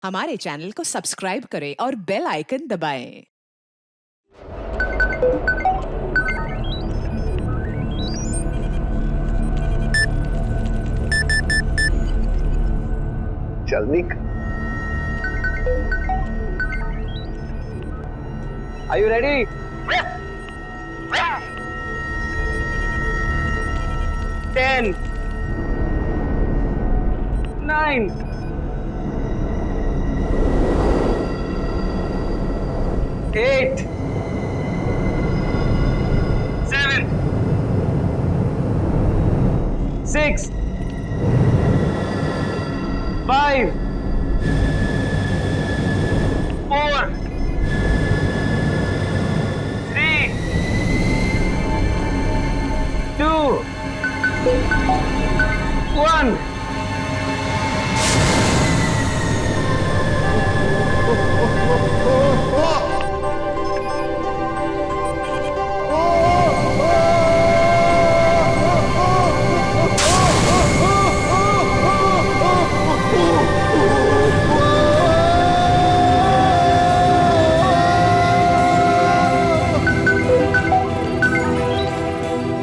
हमारे चैनल को सब्सक्राइब करें और बेल आइकन दबाएं। चल निक। Are you ready? 10, 9, 8, 7, 6, 5, 4, 3, 2, 1.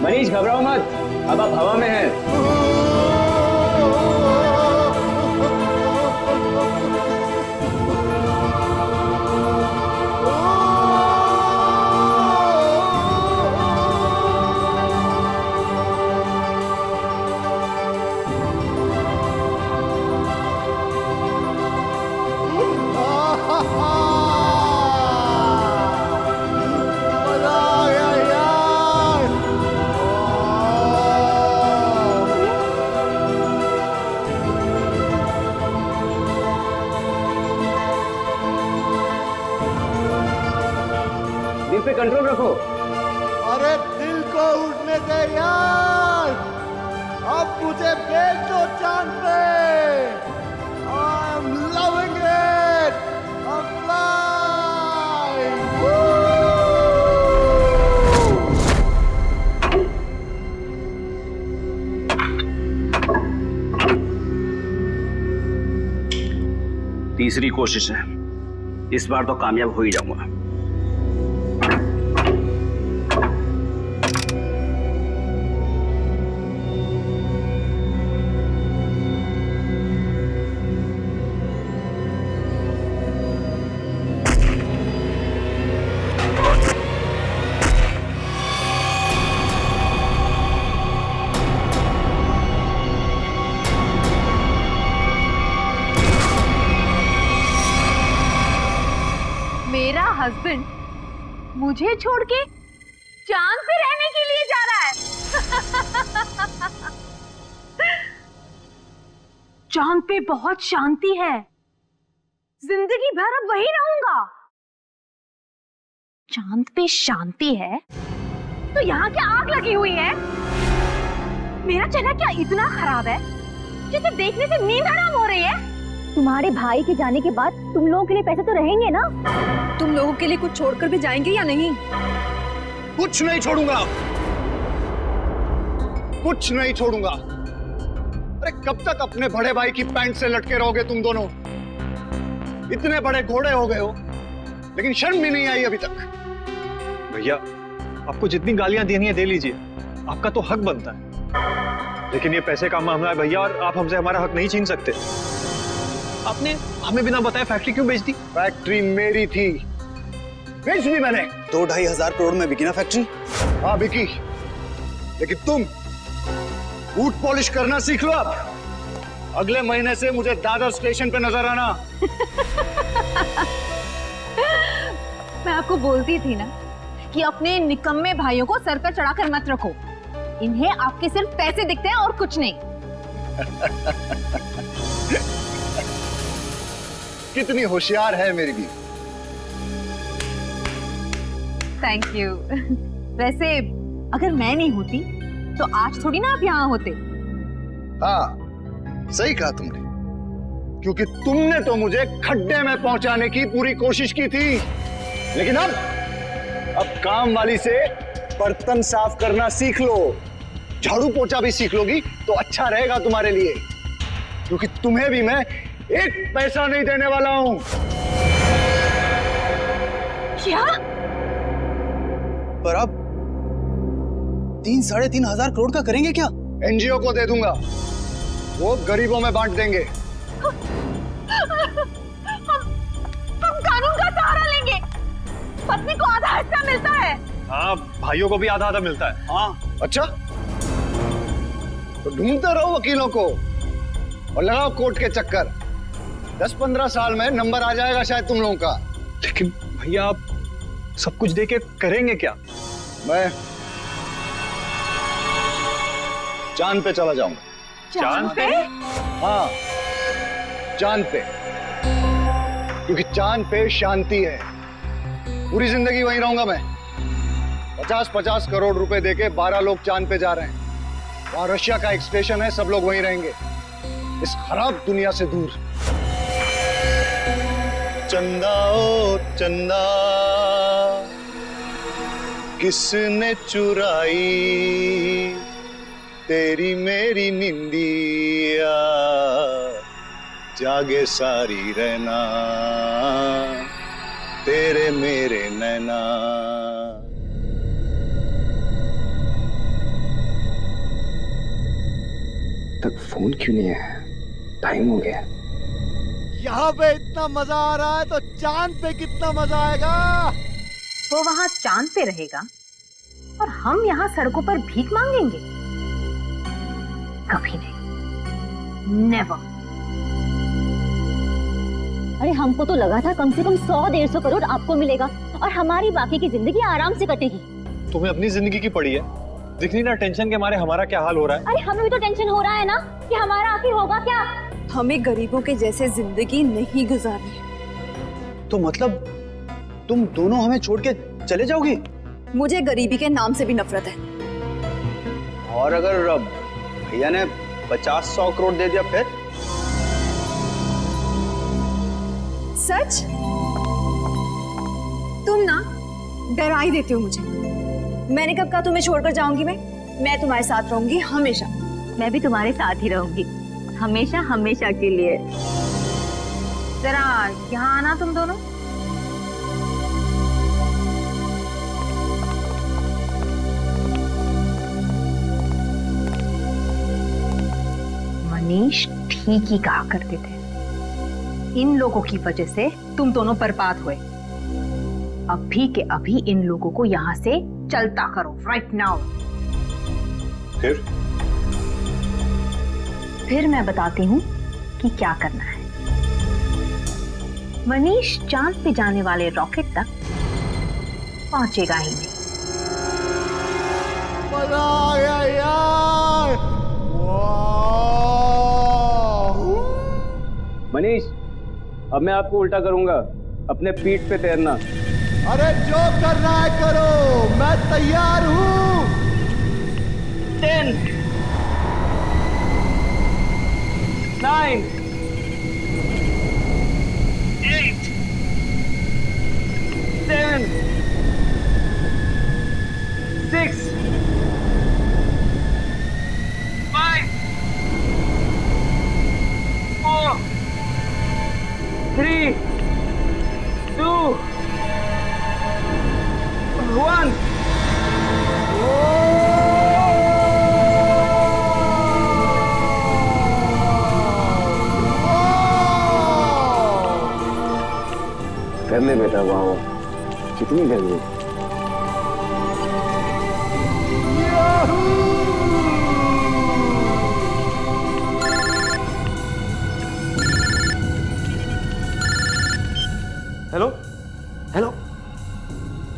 मनीष घबराओ मत, अब आप हवा में हैं। दिल पे कंट्रोल रखो। अरे दिल को उठने दे यार, अब मुझे भेज दो चांद पे। I'm loving it, I'm flying. तीसरी कोशिश है, इस बार तो कामयाब हो ही जाऊंगा। मेरा हस्बैंड मुझे छोड़ के चांद पे रहने के लिए जा रहा है। चांद पे बहुत शांति है, जिंदगी भर अब वही रहूंगा। चांद पे शांति है तो यहाँ क्या आग लगी हुई है? मेरा चेहरा क्या इतना खराब है जिसे देखने से नींद हराम हो रही है? तुम्हारे भाई के जाने के बाद तुम लोगों के लिए पैसे तो रहेंगे ना? तुम लोगों के लिए कुछ छोड़कर भी जाएंगे या नहीं? कुछ नहीं छोड़ूंगा, कुछ नहीं छोड़ूंगा। अरे कब तक अपने बड़े भाई की पैंट से लटके रहोगे तुम दोनों? इतने बड़े घोड़े हो गए हो, लेकिन शर्म भी नहीं आई अभी तक। भैया, आपको जितनी गालियां देनी है दे लीजिए, आपका तो हक बनता है। लेकिन ये पैसे का मामला है भैया, और आप हमसे हमारा हक नहीं छीन सकते। आपने हमें बिना बताए फैक्ट्री क्यों बेच दी? फैक्ट्री मेरी थी, बेच दी मैंने। 2-2.5 हजार करोड़ में बिकी ना फैक्ट्री? हाँ बिकी, लेकिन तुम बूट पॉलिश करना सीख लो अब। अगले महीने से मुझे दादर स्टेशन पे नजर आना। मैं आपको बोलती थी ना कि अपने निकम्मे भाइयों को सर पर चढ़ाकर मत रखो। इन्हें आपके सिर्फ पैसे दिखते हैं और कुछ नहीं। कितनी होशियार है मेरी बीवी। Thank you. वैसे अगर मैं नहीं होती तो आज थोड़ी ना आप यहाँ होते। हाँ सही कहा तुमने, क्योंकि तुमने तो मुझे खड्डे में पहुंचाने की पूरी कोशिश की थी, लेकिन अब काम वाली से बर्तन साफ करना सीख लो, झाड़ू पोछा भी सीख लोगी तो अच्छा रहेगा तुम्हारे लिए, क्योंकि तुम्हें भी मैं एक पैसा नहीं देने वाला हूं। क्या? पर आप 3-3.5 करोड़ का करेंगे क्या? एनजीओ को दे दूंगा, वो गरीबों में बांट देंगे। हम कानून का सहारा लेंगे। पत्नी को आधा हिस्सा मिलता है। हाँ, भाइयों को भी आधा आधा मिलता है। हाँ, अच्छा, तो ढूंढते रहो वकीलों को और लगाओ कोर्ट के चक्कर। 10-15 साल में नंबर आ जाएगा शायद तुम लोगों का। लेकिन भैया आप सब कुछ दे के करेंगे क्या? मैं चांद पे चला जाऊंगा। चांद पे? हाँ, चांद पे, क्योंकि चांद पे शांति है। पूरी जिंदगी वहीं रहूंगा मैं। 50-50 करोड़ रुपए देके 12 लोग चांद पे जा रहे हैं। वहां रशिया का एक स्टेशन है, सब लोग वहीं रहेंगे, इस खराब दुनिया से दूर। चंदा ओ चंदा, किसने चुराई तेरी मेरी निंदिया, जागे सारी रहना तेरे मेरे नैना। तक फोन क्यों नहीं है? टाइम हो गया। यहाँ पे इतना मजा आ रहा है तो चांद पे कितना मजा आएगा। वो वहाँ चांद पे रहेगा और हम यहाँ सड़कों पर भीख मांगेंगे? कभी नहीं, नेवर। अरे हमको तो लगा था कम से कम 100-150 करोड़ आपको मिलेगा और हमारी बाकी की जिंदगी आराम से कटेगी। तुम्हें अपनी जिंदगी की पड़ी है, दिख नहीं ना टेंशन के मारे हमारा क्या हाल हो रहा है। अरे हमें भी तो टेंशन हो रहा है ना कि हमारा आखिर होगा क्या। हमें गरीबों के जैसे जिंदगी नहीं गुजारनी है। तो मतलब तुम दोनों हमें छोड़ के चले जाओगी? मुझे गरीबी के नाम से भी नफरत है। और अगर भैया ने 50-100 करोड़ दे दिया फिर? सच? तुम ना डरा ही देते हो मुझे। मैंने कब कहा तुम्हें छोड़कर जाऊंगी? मैं तुम्हारे साथ रहूंगी हमेशा। मैं भी तुम्हारे साथ ही रहूंगी, हमेशा हमेशा के लिए। जरा यहाँ आना तुम दोनों। मनीष ठीक ही कहा करते थे, इन लोगों की वजह से तुम दोनों बर्बाद हुए। अभी के अभी इन लोगों को यहाँ से चलता करो, राइट नाउ। फिर मैं बताती हूँ कि क्या करना है। मनीष चांद पे जाने वाले रॉकेट तक पहुंचेगा ही नहीं। मजा आ गया यार। वाह। मनीष, अब मैं आपको उल्टा करूंगा, अपने पीठ पे तैरना। अरे जो करना है करो, मैं तैयार हूँ। 10 9 8 7 6 5 4 3 2 1। कर ले बेटा, वाह वाह, कितनी गर्मी। हेलो हेलो,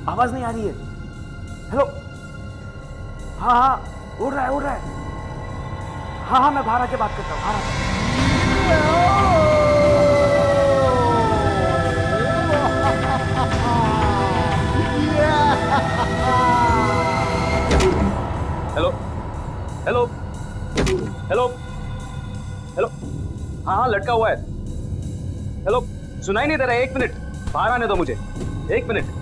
आवाज नहीं आ रही है। हेलो, हाँ हाँ, उड़ रहा है उड़ रहा है। हाँ हाँ, मैं बाहर आके बात करता हूँ, बाहर आके। हेलो हेलो हेलो हेलो, हाँ हाँ, लटका हुआ है। हेलो, सुनाई नहीं दे रहा है। 1 मिनट, बाहर आने दो मुझे, 1 मिनट।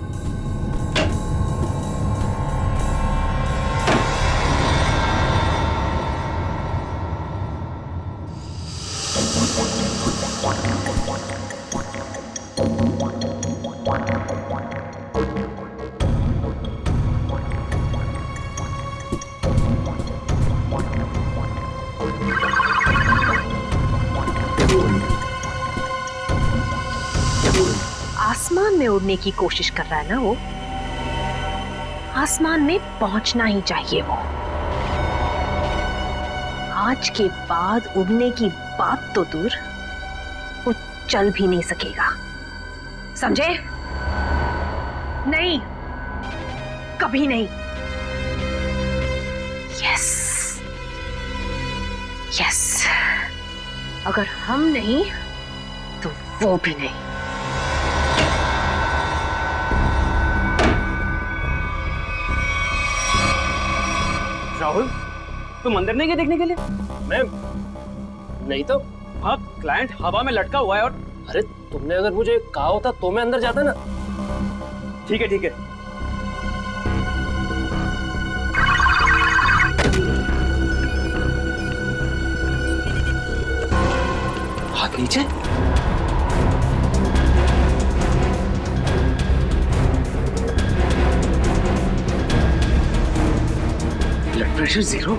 आसमान में उड़ने की कोशिश कर रहा है ना वो, आसमान में पहुंचना ही चाहिए वो। आज के बाद उड़ने की बात तो दूर, वो चल भी नहीं सकेगा, समझे? नहीं, कभी नहीं। यस यस, अगर हम नहीं तो वो भी नहीं। राहुल, तुम अंदर नहीं गए देखने के लिए? मैं नहीं तो। हाँ, क्लाइंट हवा में लटका हुआ है और अरे तुमने अगर मुझे कहा होता तो मैं अंदर जाता ना। ठीक है ठीक है। हाथ नीचे। ब्लड प्रेशर 0,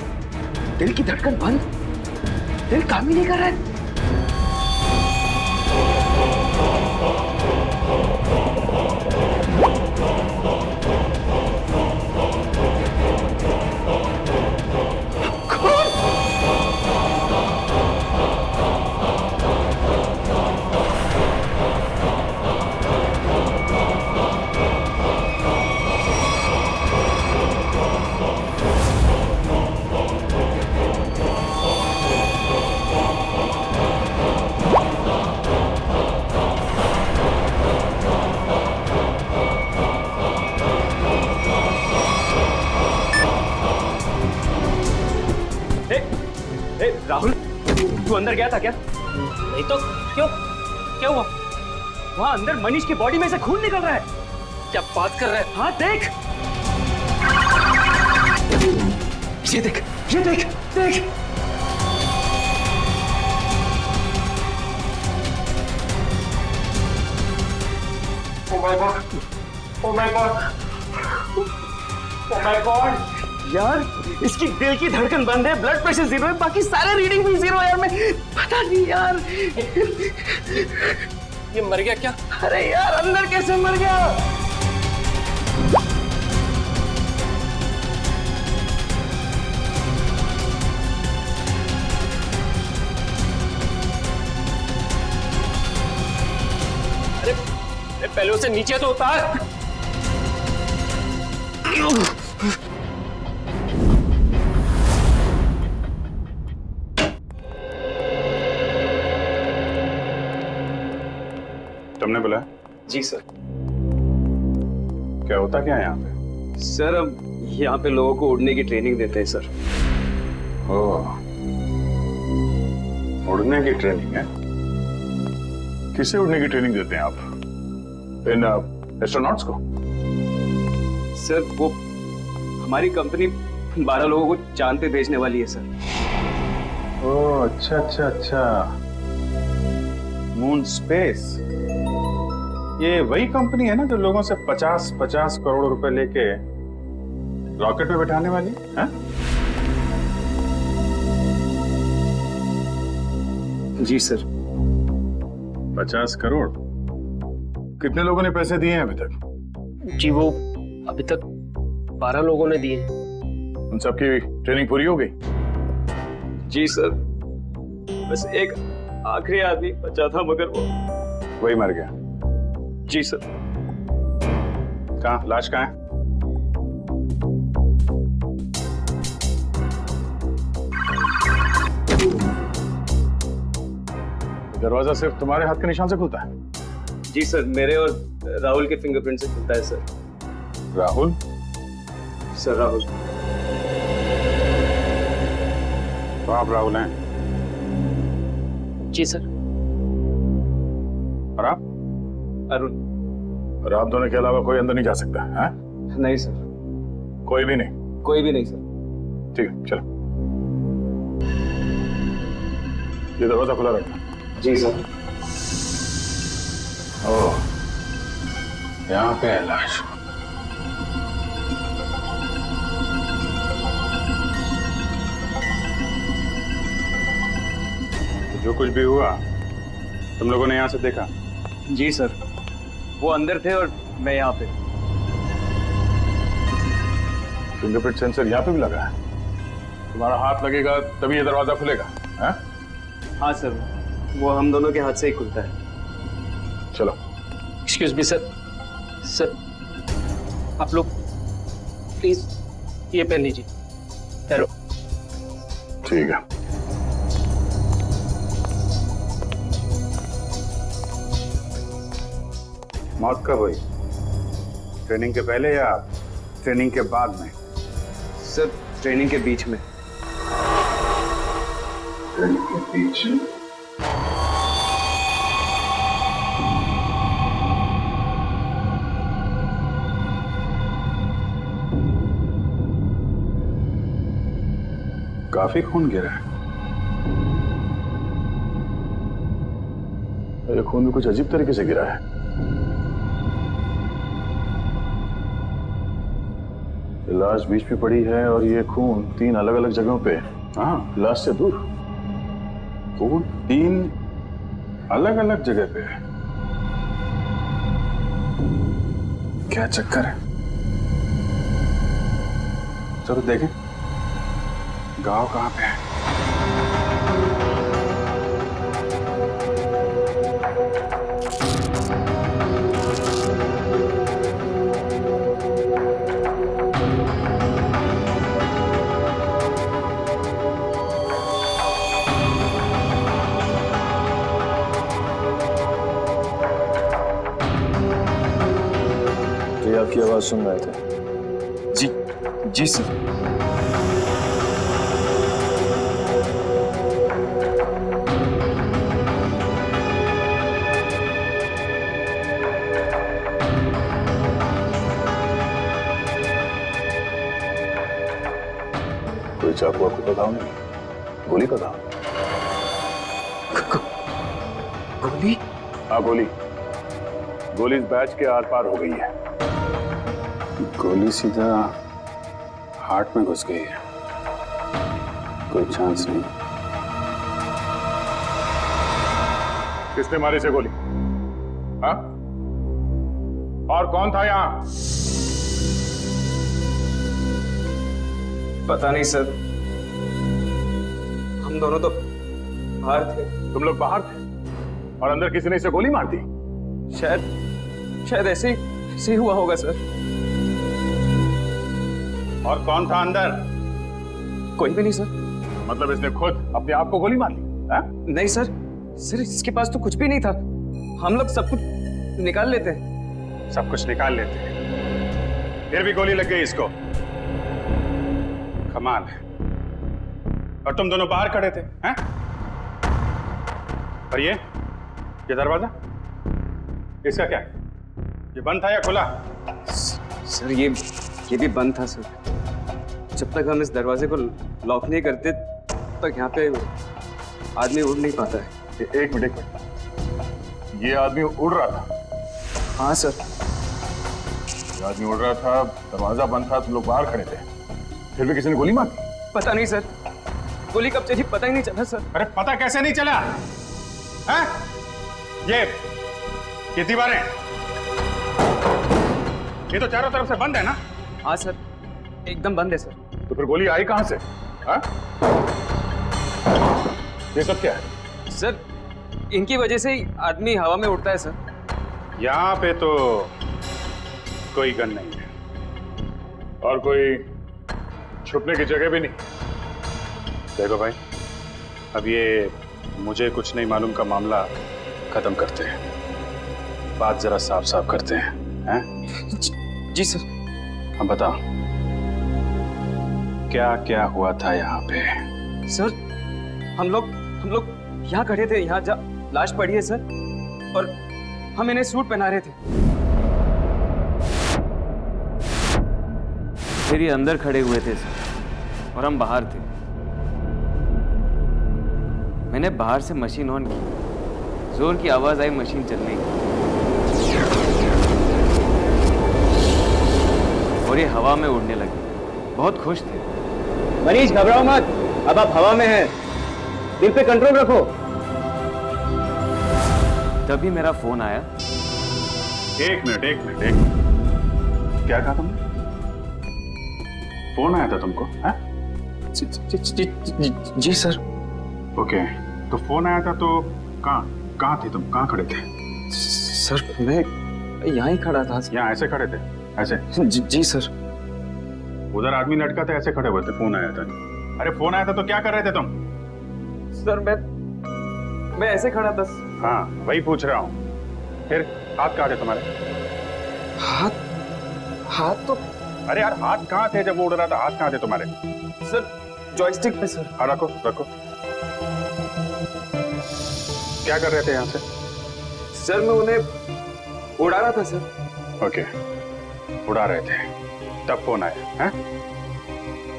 दिल की धड़कन बंद, दिल काम ही नहीं कर रहा है। राहुल, तू अंदर गया था क्या? नहीं तो। क्यों, क्या हुआ? वहां अंदर मनीष की बॉडी में से खून निकल रहा है। क्या बात कर रहे हैं? हाँ देख, ये देख, ये देख, देख। Oh my God! Oh my God! Oh my God! यार, इसकी दिल की धड़कन बंद है, ब्लड प्रेशर 0 है, बाकी सारे रीडिंग भी 0 है यार। मैं पता नहीं यार, ये मर गया क्या? अरे यार, अंदर कैसे मर गया? अरे पहले उसे नीचे तो उतार। तुमने बुलाया? जी सर। क्या होता क्या है यहाँ पे? सर, अब यहाँ पे लोगों को उड़ने की ट्रेनिंग देते हैं सर। ओह, उड़ने की ट्रेनिंग है? किसे उड़ने की ट्रेनिंग देते हैं आप? इन एस्ट्रोनॉट्स को? सर, वो हमारी कंपनी 12 लोगों को चांद पे भेजने वाली है सर। ओह, अच्छा अच्छा अच्छा, मून स्पेस। ये वही कंपनी है ना जो लोगों से 50-50 करोड़ रुपए लेके रॉकेट में बैठाने वाली है? जी सर। 50 करोड़? कितने लोगों ने पैसे दिए हैं अभी तक? जी वो अभी तक 12 लोगों ने दिए। उन सबकी ट्रेनिंग पूरी हो गई? जी सर, बस एक आखिरी आदमी बचा था, मगर वो वही मर गया। जी सर। कहाँ, लाश कहाँ है? दरवाजा सिर्फ तुम्हारे हाथ के निशान से खुलता है? जी सर, मेरे और राहुल के फिंगरप्रिंट से खुलता है सर। राहुल? सर राहुल। तो आप राहुल हैं? जी सर। और आप? अरुण। और आप दोनों के अलावा कोई अंदर नहीं जा सकता है? नहीं सर। कोई भी नहीं? कोई भी नहीं सर। ठीक है, चलो। ये दरवाजा खुला रखना। जी सर। ओह, यहाँ पे है लाश। तो जो कुछ भी हुआ तुम लोगों ने यहाँ से देखा? जी सर। वो अंदर थे और मैं यहाँ पे। फिंगरप्रिंट सेंसर यहाँ पे भी लगा है। तुम्हारा हाथ लगेगा तभी ये दरवाजा खुलेगा। हाँ? हाँ सर, वो हम दोनों के हाथ से ही खुलता है। चलो। एक्सक्यूज मी सर, सर आप लोग प्लीज ये पहन लीजिए। हेलो। ठीक है। मौत कब हुई? ट्रेनिंग के पहले या ट्रेनिंग के बाद में? सर ट्रेनिंग के बीच में। ट्रेनिंग के बीच में? काफी खून गिरा है। ये खून भी कुछ अजीब तरीके से गिरा है। ये लाश बीच में पड़ी है और ये खून 3 अलग अलग जगहों पे। हाँ, लाश से दूर खून 3 अलग अलग जगह पे है। क्या चक्कर है? चलो देखें गांव कहाँ पे है। ये आपकी आवाज सुन रहे थे। जी सर। कोई चाकू आपको पता हो? नहीं, गोली पता हो? गोली? हाँ गोली। गोली इस बैच के आर पार हो गई है। गोली सीधा हार्ट में घुस गई है। कोई चांस नहीं। किसने मारी से गोली? हाँ? और कौन था यहाँ? पता नहीं सर, हम दोनों तो बाहर थे। तुम लोग बाहर थे और अंदर किसी ने इसे गोली मार दी? शायद ऐसे ही हुआ होगा सर। और कौन था अंदर? कोई भी नहीं सर। मतलब इसने खुद अपने आप को गोली मार ली? हाँ? नहीं सर इसके पास तो कुछ भी नहीं था। हम लोग सब कुछ निकाल लेते हैं। सब कुछ निकाल लेते हैं, फिर भी गोली लग गई इसको। कमाल है। और तुम दोनों बाहर खड़े थे, हैं? और ये दरवाजा इसका क्या है? ये बंद था या खुला? सर ये भी बंद था सर। जब तक हम इस दरवाजे को लॉक नहीं करते तक यहाँ पे आदमी उड़ नहीं पाता है। एक मिनट। ये आदमी उड़ रहा था? हाँ सर। ये आदमी उड़ रहा था, दरवाजा बंद था, तुम लोग बाहर खड़े थे, फिर भी किसी ने गोली मार दी? पता नहीं सर, गोली कब चली पता ही नहीं चला सर। अरे पता कैसे नहीं चला? हैं? ये दीवारें, ये तो चारों तरफ से बंद है ना? हाँ सर, एकदम बंद है सर। तो फिर गोली आई कहां से? हाँ? ये सब क्या है? सर इनकी वजह से ही आदमी हवा में उड़ता है सर। यहां पे तो कोई गन नहीं है और कोई छुपने की जगह भी नहीं। देखो भाई, अब ये मुझे कुछ नहीं मालूम का मामला खत्म करते हैं, बात जरा साफ साफ करते हैं। जी सर। हम बताओ क्या क्या हुआ था यहाँ पे? सर हम लोग यहाँ खड़े थे, यहाँ जहाँ लाश पड़ी है सर, और हम इन्हें सूट पहना रहे थे। फिर ये अंदर खड़े हुए थे सर और हम बाहर थे। मैंने बाहर से मशीन ऑन की, जोर की आवाज आई मशीन चलने की, और ये हवा में उड़ने लगे। बहुत खुश थे। मनीष घबराओ मत, अब आप हवा में हैं, दिल पे कंट्रोल रखो। तभी मेरा फोन आया एक मिनट। क्या कहा तुमने? फोन आया था तुमको? हाँ? जी सर। ओके, तो फोन आया था तो कहाँ थे तुम? कहाँ खड़े थे? सर मैं यहाँ ही खड़ा था। यहाँ ऐसे खड़े थे? ऐसे? जी सर। उधर आदमी लटका था, ऐसे खड़े हुए थे, फोन आया था। अरे फोन आया था तो क्या कर रहे थे तुम? सर मैं ऐसे खड़ा था। हाँ वही पूछ रहा हूँ। फिर हाथ कहाँ थे तुम्हारे? हाथ तो अरे यार हाथ कहाँ थे जब वो उड़ रहा था? हाथ कहाँ थे तुम्हारे? सर जॉयस्टिक पे सर। हाँ रखो। क्या कर रहे थे यहाँ से? सर मैं उन्हें उड़ा रहा था सर। ओके, उड़ा रहे थे तब फोन आया? हैं?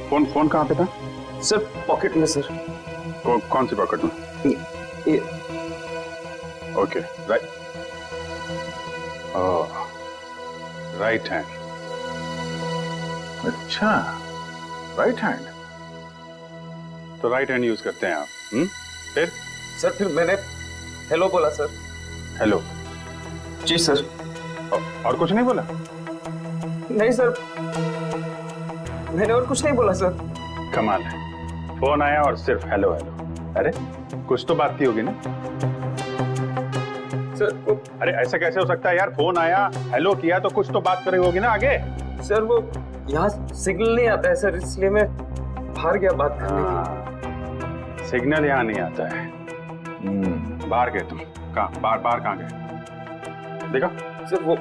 फोन कहाँ पे था? सर पॉकेट में सर। कौन सी पॉकेट में? ये ओके, राइट। Right hand. अच्छा, राइट हैंड। तो राइट हैंड यूज करते हैं आप? फिर? सर फिर मैंने हेलो बोला सर। हेलो? जी सर। और कुछ नहीं बोला? नहीं सर, मैंने और कुछ नहीं बोला सर। कमाल है, फोन आया और सिर्फ हेलो। अरे कुछ तो बात की होगी ना सर? अरे ऐसा कैसे हो सकता है यार? फोन आया, हेलो किया तो कुछ तो बात करी होगी ना आगे। सर वो यहाँ सिग्नल नहीं आता है सर, इसलिए मैं बाहर गया बात करने के। सिग्नल यहाँ नहीं आता है। बाहर गए तुम? कहाँ? बाहर कहाँ गए? देखा? सर वो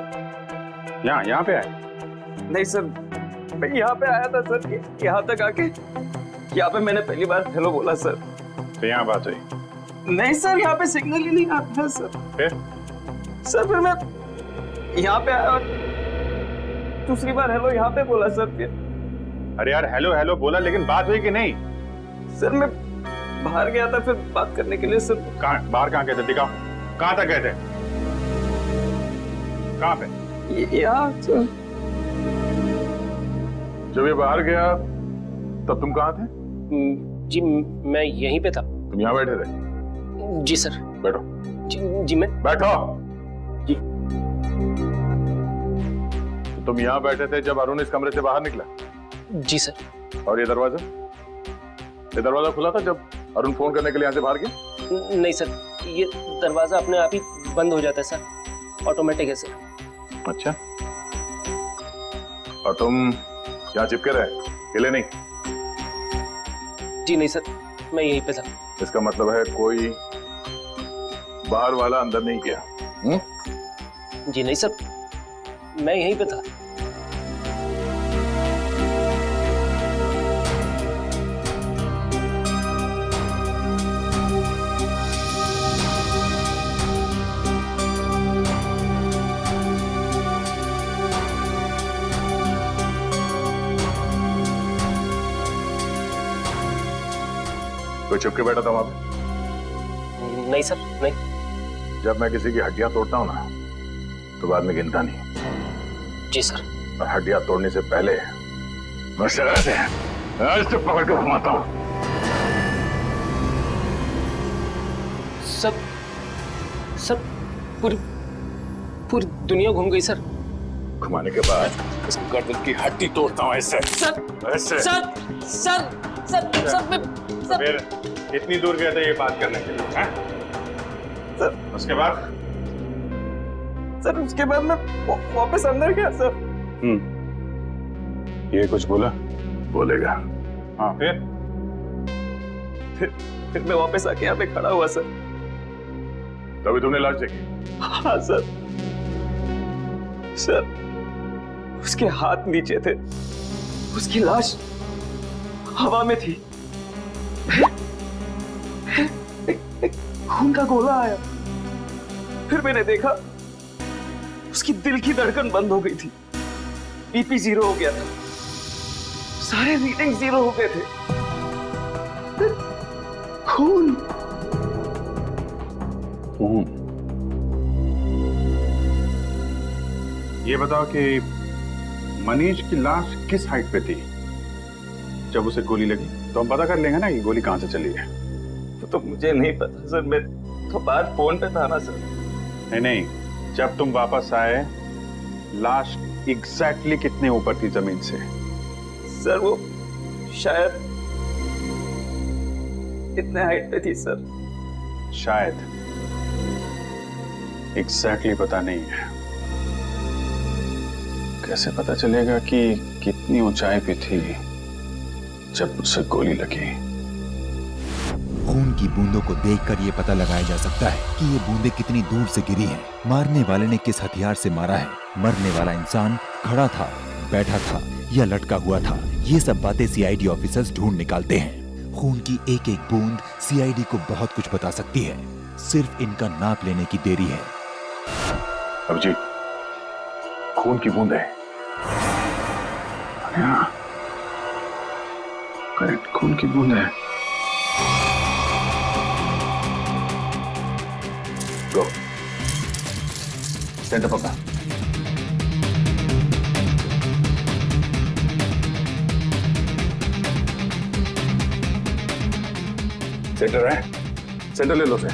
यहाँ पे आए? नहीं सर, मैं यहाँ पे आया था सर, यहाँ तक आके यहाँ पे मैंने पहली बार हेलो बोला सर। तो यहाँ बात हुई? नहीं सर, यहाँ पे सिग्नल ही नहीं आता है सर। फिर? सर फिर मैं यहाँ पे आया और दूसरी बार हेलो यहाँ पे बोला सर। फिर अरे यार हेलो बोला, लेकिन बात हुई कि नहीं? सर मैं बाहर गया था फिर बात करने के लिए सर। कहाँ? बाहर कहाँ गए थे? दिखाओ, कहाँ तक गए थे? कहाँ पे? यहाँ सर। जब ये बाहर गया तब तुम कहाँ थे? जी मैं यहीं पे था। तुम यहाँ बैठे थे? जी सर। बैठो। जी मैं बैठो। जी। तो तुम यहाँ बैठे थे जब अरुण इस कमरे से बाहर निकला? जी सर। और ये दरवाजा खुला था जब अरुण फोन करने के लिए यहाँ से बाहर गया? नहीं सर, ये दरवाजा अपने आप ही बंद हो जाता है सर, ऑटोमेटिक है सर। अच्छा, और तुम यहाँ चिपके रहे, हिले नहीं? जी नहीं सर, मैं यहीं पे था। इसका मतलब है कोई बाहर वाला अंदर नहीं गया? जी नहीं सर, मैं यहीं पे था। कोई छुप के बैठा था वहां पे? नहीं सर, नहीं। जब मैं किसी की हड्डियां तोड़ता हूं ना तो बाद में गिनता नहीं। जी सर। और हड्डियां तोड़ने से पहले मैं शराब से पकड़ कर घुमाता हूं। सर पूरी दुनिया घूम गई सर। घुमाने के बाद इस गर्दन की हड्डी तोड़ता हूं ऐसे। ऐसे। फिर इतनी दूर गए थे ये बात करने के लिए, हैं? सर उसके बाद? सर उसके बाद मैं वापस अंदर गया सर। ये कुछ बोला? बोलेगा। हाँ फिर मैं वापस आके यहाँ पे खड़ा हुआ सर। तभी तुमने लाश देखी? हाँ सर। सर उसके हाथ नीचे थे, उसकी लाश हवा में थी। खून का गोला आया, फिर मैंने देखा उसकी दिल की धड़कन बंद हो गई थी, बीपी 0 हो गया था, सारे रीडिंग 0 हो गए थे। खून। ये बताओ कि मनीष की लाश किस हाइट पे थी जब उसे गोली लगी? तो हम पता कर लेंगे ना कि गोली कहां से चली है। तो मुझे नहीं पता सर, मैं तो बाहर फोन पे था ना सर। नहीं, जब तुम वापस आए लाश एग्जैक्टली कितने ऊपर थी जमीन से? सर वो शायद इतने हाइट पे थी सर। शायद, एग्जैक्टली पता नहीं है। कैसे पता चलेगा कि कितनी ऊंचाई पे थी जब उसे गोली लगी? खून की बूंदों को देखकर यह पता लगाया जा सकता है कि ये बूंदें कितनी दूर से गिरी हैं। मारने वाले ने किस हथियार से मारा है। मरने वाला इंसान खड़ा था, बैठा था या लटका हुआ था। ये सब बातें सीआईडी ऑफिसर्स ढूंढ निकालते हैं। खून की एक एक बूंद सीआईडी को बहुत कुछ बता सकती है। सिर्फ इनका नाप लेने की देरी है। अभिजीत, खून की बूंद है। करेक्ट, खून की बूंद है। गो, सेंटर पकड़ा। सेंटर है, सेंटर ले लो से।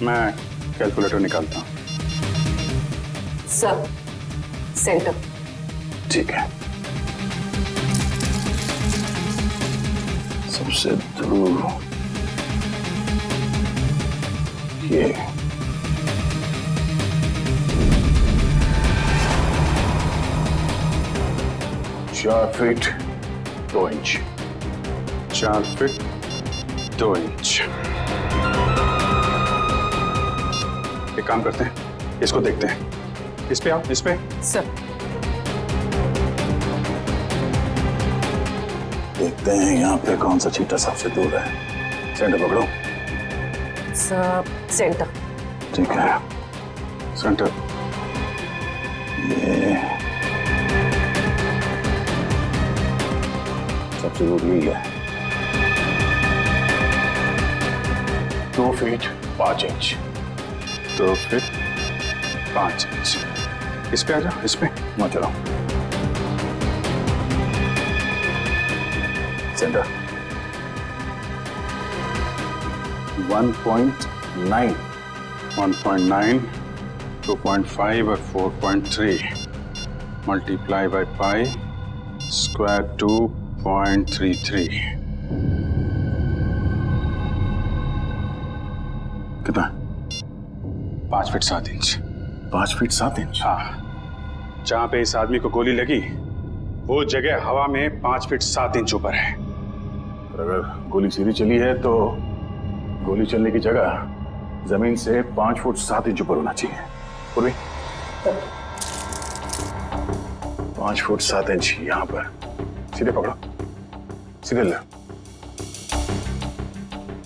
मैं कैलकुलेटर निकालता हूं। Sir centre. ठीक है। सबसे दूर ये 4 फीट 2 इंच। 4 feet 2 inch. एक काम करते हैं, इसको देखते हैं। इस पे आओ, इस पे। सर देखते हैं यहाँ पे कौन सा चीटा सबसे दूर है। सेंटर पकड़ो। Sir centre. ठीक है, सेंटर। ये सबसे दूर यही है। 2 फीट 5 इंच। 2 feet 5 inch. इस पे आ जाओ, इस पे वहां चलो। सेंटर 1.9, 2.5 और 4.3 मल्टीप्लाई बाय पाई स्क्वायर 2.33। कितना? 5 फीट 7 इंच। 5 feet 7 inch? हाँ। जहां पे इस आदमी को गोली लगी वो जगह हवा में 5 फीट 7 इंच ऊपर है। अगर गोली सीधी चली है तो गोली चलने की जगह जमीन से 5 फुट 7 इंच ऊपर होना चाहिए। पूर्वी 5 फुट 7 इंच यहां पर। सीधे पकड़ो, सीधे ले।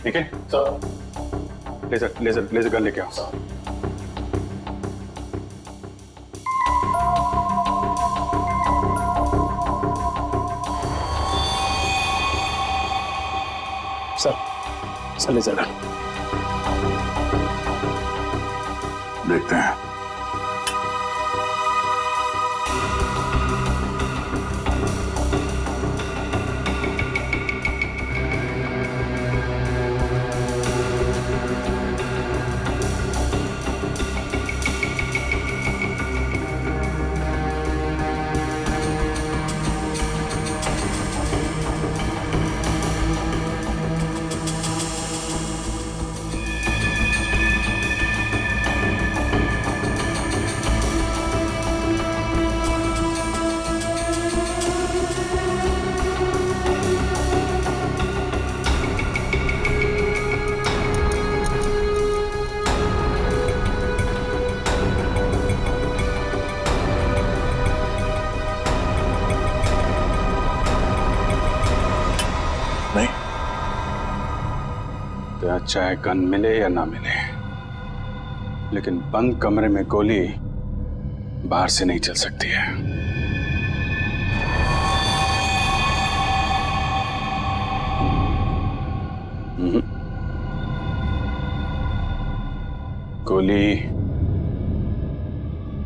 ठीक है sir. Laser laser laser gun लेके आओ। सर लेजर गन देखते हैं। चाहे गन मिले या ना मिले, लेकिन बंद कमरे में गोली बाहर से नहीं चल सकती है।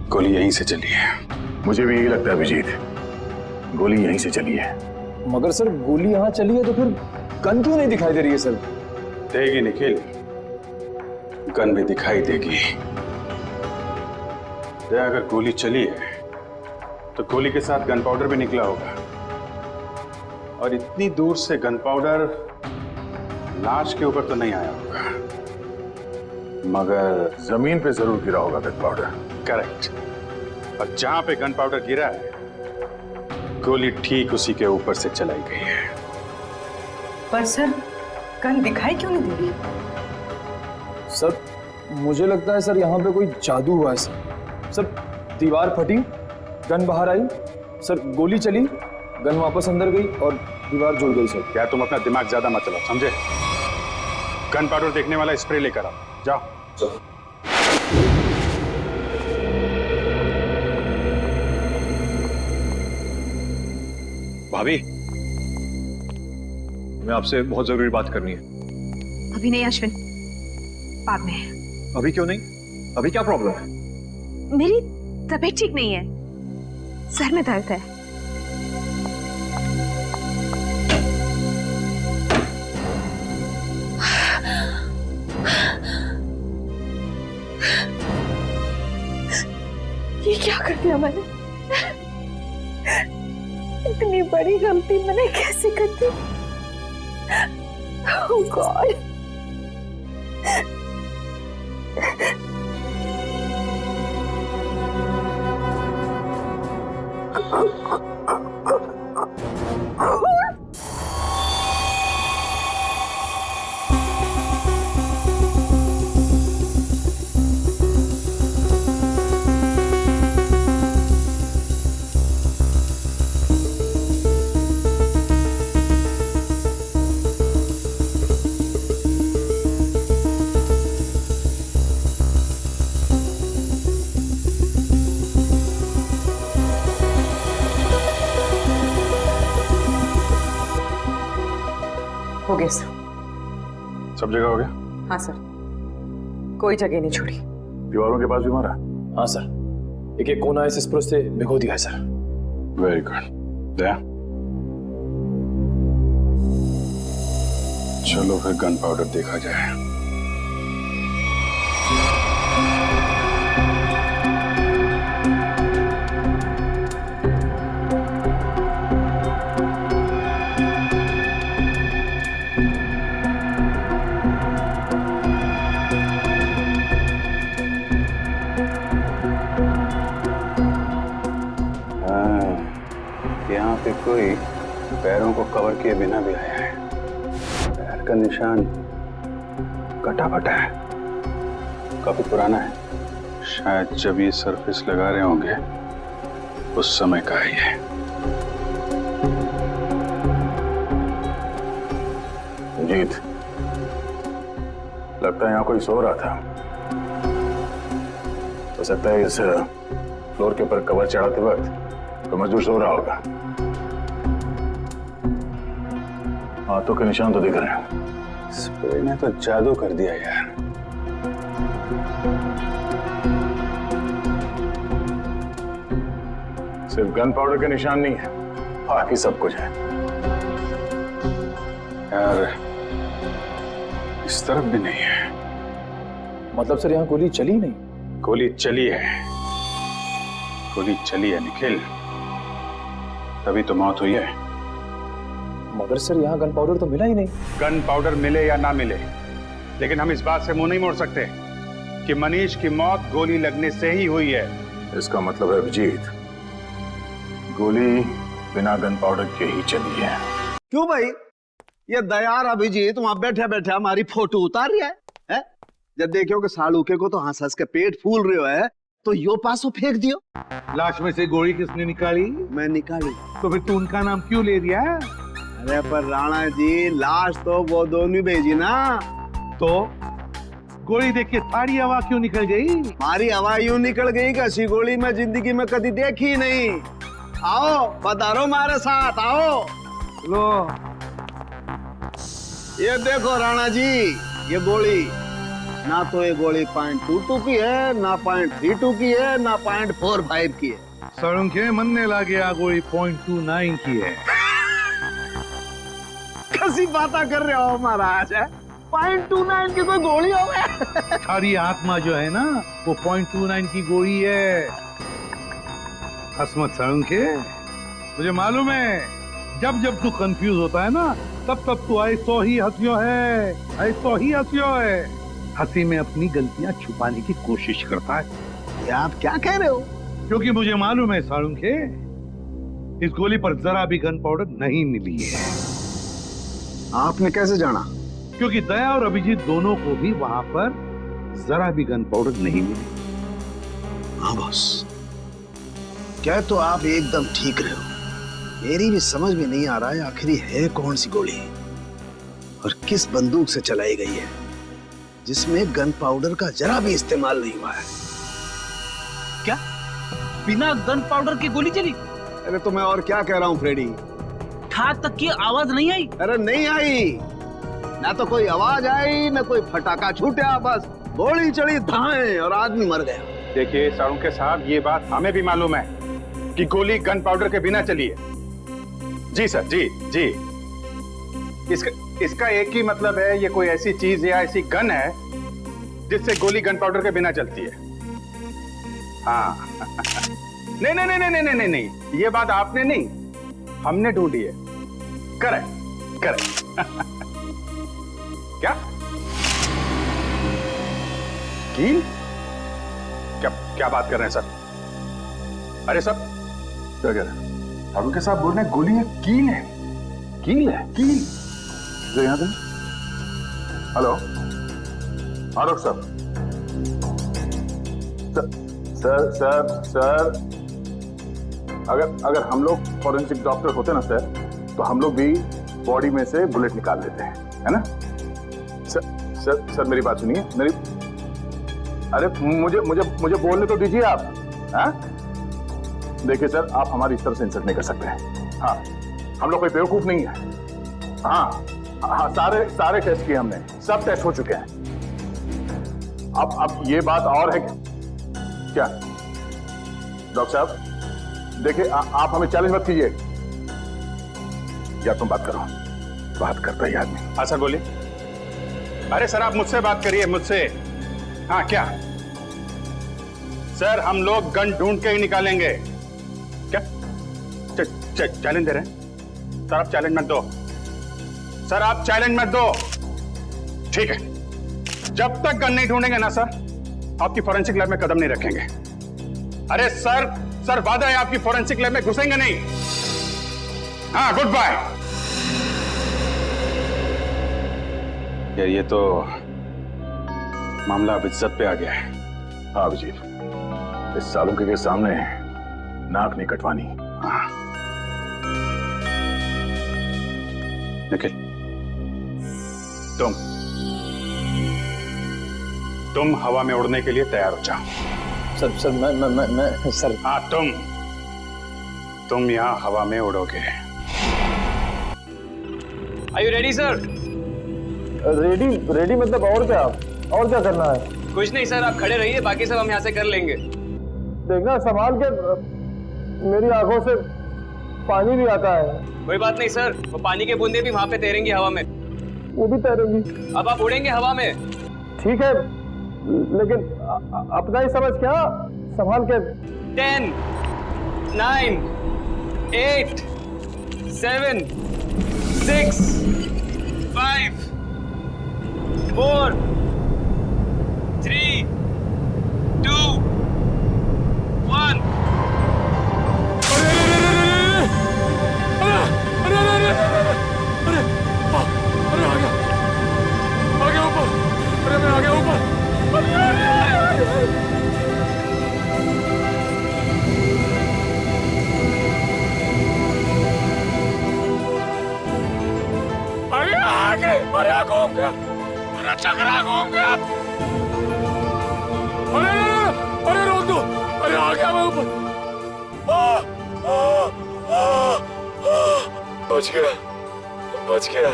गोली यहीं से चली है। मुझे भी यही लगता है अभिजीत, गोली यहीं से चली है। मगर सर गोली यहाँ चली है तो फिर गन क्यों नहीं दिखाई दे रही है सर? देगी निखिल, गन भी दिखाई देगी, दया, अगर गोली चली है तो गोली के साथ गन पाउडर भी निकला होगा, और इतनी दूर से गन पाउडर लाश के ऊपर तो नहीं आया होगा, मगर जमीन पे जरूर गिरा होगा गन पाउडर। करेक्ट। और जहां पे गन पाउडर गिरा है, गोली ठीक उसी के ऊपर से चलाई गई है। पर सर गन दिखाई क्यों नहीं दे रही? सर मुझे लगता है सर यहाँ पे कोई जादू हुआ है सर। दीवार फटी, गन बाहर आई, सर गोली चली, गन वापस अंदर गई और दीवार जुड़ गई सर। क्या तुम अपना दिमाग ज्यादा मत चलाओ, समझे? गन पाउडर देखने वाला स्प्रे लेकर आओ, जाओ। भाभी, मैं आपसे बहुत जरूरी बात करनी है। अभी नहीं अश्विन, बाद में। अभी क्यों नहीं? अभी क्या प्रॉब्लम है? मेरी तबीयत ठीक नहीं है, सर में दर्द है। ये क्या कर दिया मैंने? इतनी बड़ी गलती मैंने कैसे कर दी? Oh God! हो गया सर। सब जगह हो गया? हाँ सर, कोई जगह नहीं छोड़ी। दीवारों के पास भी मारा? हाँ सर, एक एक कोना इस स्प्रे से भिगो दिया है सर। Very good. दया, चलो फिर गन पाउडर देखा जाए। यहाँ पे कोई पैरों को कवर किए बिना भी आया है। पैर का निशान कटा फटा है, काफी पुराना है। शायद जब ये सरफेस लगा रहे होंगे उस समय का ही है। जीत, लगता है यहाँ कोई सो रहा था। हो सकता है इस फ्लोर के ऊपर कवर चढ़ाते वक्त तो मजदूर सो रहा होगा। हाथों के निशान तो दिख रहे हैं। स्प्रे ने तो जादू कर दिया यार। सिर्फ गन पाउडर के निशान नहीं है, बाकी सब कुछ है। यार इस तरफ भी नहीं है। मतलब सर यहाँ गोली चली नहीं? गोली चली है, गोली चली है निखिल, तभी तो मौत हुई है। मगर सर यहाँ गन पाउडर तो मिला ही नहीं। गन पाउडर मिले या ना मिले, लेकिन हम इस बात से मुंह नहीं मोड़ सकते कि मनीष की मौत गोली लगने से ही हुई है। इसका मतलब है अभिजीत, गोली बिना गन पाउडर के ही चली है। क्यों भाई? ये दयार अभिजीत वहां बैठे बैठे हमारी फोटो उतार रहा है? जब देखो कि सालूके को तो हंस हंस के पेट फूल रहे है तो यो पासो फेंक दियो। लाश में से गोली किसने निकाली? मैं निकाली। तो फिर तू उनका नाम क्यों ले दिया? अरे पर राणा जी, लाश तो वो दोनों भेजी ना। तो गोली देख के थारी हवा क्यों निकल गई? हमारी हवा यूं निकल गई कि ऐसी गोली मैं जिंदगी में कभी देखी नहीं। आओ पधारो हमारे साथ, आओ। लो ये देखो राणा जी, ये गोली ना तो ये गोली .22 की है, ना .32 की है, ना .45 की है। सड़ुंखे मनने लगे आ गोली .29 की है। कैसी बातें कर रहे हो महाराज? 0.29 की कोई गोली हो गया। सारी आत्मा जो है ना वो 0.29 की गोली है। हसमत साळुंखे, मुझे मालूम है जब जब तू कंफ्यूज होता है ना तब तब तू ऐसो ही हंसियो है, ऐसो ही हंसियो है। हंसी में अपनी गलतियां छुपाने की कोशिश करता है। ये आप क्या कह रहे हो? क्योंकि मुझे मालूम है साळुंखे, इस गोली पर जरा भी गन पाउडर नहीं मिली है। आपने कैसे जाना? क्योंकि दया और अभिजीत दोनों को भी वहां पर जरा भी गन पाउडर नहीं मिली। हाँ बॉस, क्या तो आप एकदम ठीक रहे हो। मेरी भी समझ में नहीं आ रहा है आखिर है कौन सी गोली और किस बंदूक से चलाई गई है जिसमें गन पाउडर का जरा भी इस्तेमाल नहीं हुआ है। क्या बिना गन पाउडर की गोली चली? अरे तो मैं और क्या कह रहा हूँ फ्रेडी। ठाक तक की आवाज नहीं आई? अरे नहीं आई, ना तो कोई आवाज आई ना कोई फटाका छूटा, बस गोली चढ़ी धाए और आदमी मर गया। देखिए साळुंखे साहब, ये बात हमें भी मालूम है कि गोली गन पाउडर के बिना चली है। जी सर, जी जी। इसका एक ही मतलब है, ये कोई ऐसी चीज या ऐसी गन है जिससे गोली गन पाउडर के बिना चलती है। हाँ नहीं नहीं नहीं नहीं नहीं नहीं, ये बात आपने नहीं, हमने ढूंढी है। Correct correct. क्या कील? क्या क्या बात कर रहे हैं सर? अरे सर क्या कह रहे हैं? साळुंखे साहब बोल रहे हैं गोली है, कील है। कील है? कील जो यहाँ पे। हेलो हाँ डॉक्टर साहब। सर सर सर अगर हम लोग फॉरेंसिक डॉक्टर होते ना सर, तो हम लोग भी बॉडी में से बुलेट निकाल लेते हैं, है ना? सर मेरी बात सुनिए। मेरी अरे मुझे बोलने तो दीजिए आप। हाँ देखिए सर, आप हमारी इस तरह से इंसल्ट नहीं कर सकते हैं। हाँ हम लोग कोई बेवकूफ नहीं है। हाँ हाँ सारे टेस्ट किए हमने, सब टेस्ट हो चुके हैं। अब ये बात और है क्या डॉक्टर साहब? देखिए आप हमें चैलेंज मत कीजिए। या तुम बात करो, बात करता ही आदमी। हाँ सर बोलिए। अरे सर आप मुझसे बात करिए, मुझसे। हाँ क्या सर, हम लोग गन ढूंढ के ही निकालेंगे। क्या चैलेंज दे रहे हैं सर? आप चैलेंज मत दो सर, आप चैलेंज मत दो। ठीक है, जब तक गन नहीं ढूंढेंगे ना सर, आपकी फॉरेंसिक लैब में कदम नहीं रखेंगे। अरे सर वादा है आपकी फॉरेंसिक लैब में घुसेंगे नहीं। हाँ गुड बाय। यार ये तो मामला अब इज्जत पे आ गया है। हाँ अभिजीत, इस साळुंखे के सामने नाक नहीं कटवानी। हाँ निखिल, तुम हवा में उड़ने के लिए तैयार हो जाओ। सर मैं सर। हाँ तुम यहाँ हवा में उड़ोगे। Are you ready sir? Ready मतलब और क्या करना है? कुछ नहीं सर, आप खड़े रहिए, बाकी सब हम यहाँ से कर लेंगे। देखना संभाल के, मेरी आंखों से पानी भी आता है। कोई बात नहीं सर, वो पानी के बूंदे भी वहां पे तैरेंगी हवा में। वो भी तैरेंगी। अब आप उड़ेंगे हवा में। ठीक है, लेकिन अपना ही समझ क्या, संभाल के। 10 9 8 7 6 5 4 3 2 1। अरे रोक दो, अरे आ गया मैं ऊपर। बच गया।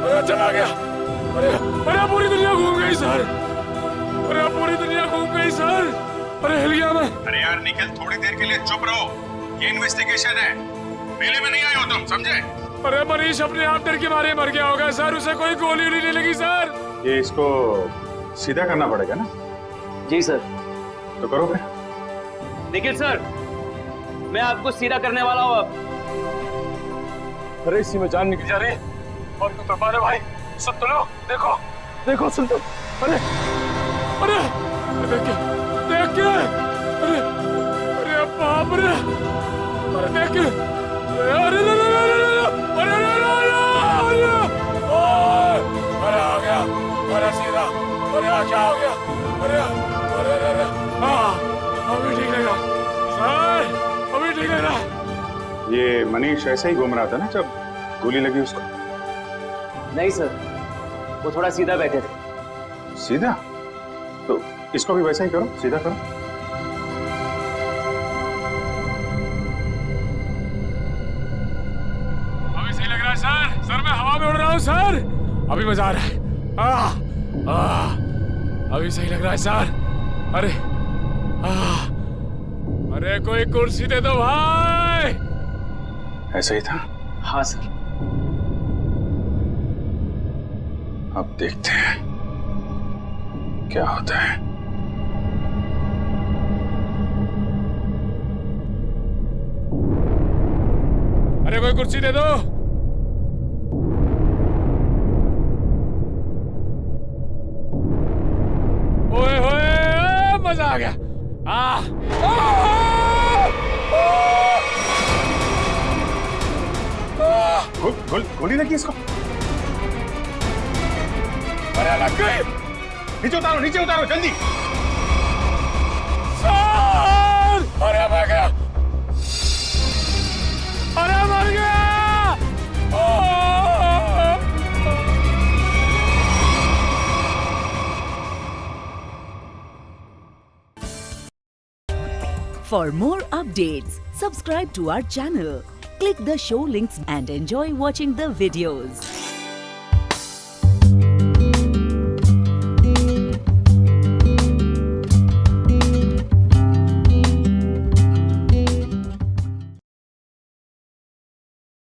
अरे चला गया। अरे पूरी दुनिया घूम गई सर। अरे हिल गया मैं। अरे यार निखिल, थोड़ी देर के लिए चुप रहो, ये इन्वेस्टिगेशन है, मेले में नहीं आए हो तुम, समझे? अरे मनीष अपने आप डर के मारे मर गया होगा सर, उसे कोई गोली नहीं लगी सर। ये इसको सीधा करना पड़ेगा ना? जी सर। तो करो फिर। निखिल सर, मैं आपको सीधा करने वाला हूँ अब। अरे इसी में जान निकल जा रही है। और तो मारे भाई, सुन तो लो, देखो देखो, सुन तो। अरे अरे देख के, देख के, अरे अरे बाप रे, अरे देख के, अरे अरे अरे आ गया, अरे सीधा, अरे क्या हो गया, अरे अरे अरे अभी ठीक लगा सर, अभी ठीक लग रहा। ये मनीष ऐसे ही घूम रहा था ना जब गोली लगी उसको? नहीं सर, वो थोड़ा सीधा बैठे थे। सीधा? तो इसको भी वैसा ही करो, सीधा करो। अभी सही लग रहा है सर, सर मैं हवा में उड़ रहा हूँ सर, अभी मजा आ रहा है। अभी सही लग रहा है सर। अरे अरे कोई कुर्सी दे दो भाई। ऐसा ही था? हाँ सर। अब देखते हैं क्या होता है। अरे कोई कुर्सी दे दो। ओए होए, मजा आ गया। गोली लगी इसको? अरे लग गई। नीचे उतारो, नीचे उतारो जल्दी। सर! अरे मर गया, अरे मर गया। For more updates, subscribe to our channel, click the show links and enjoy watching the videos.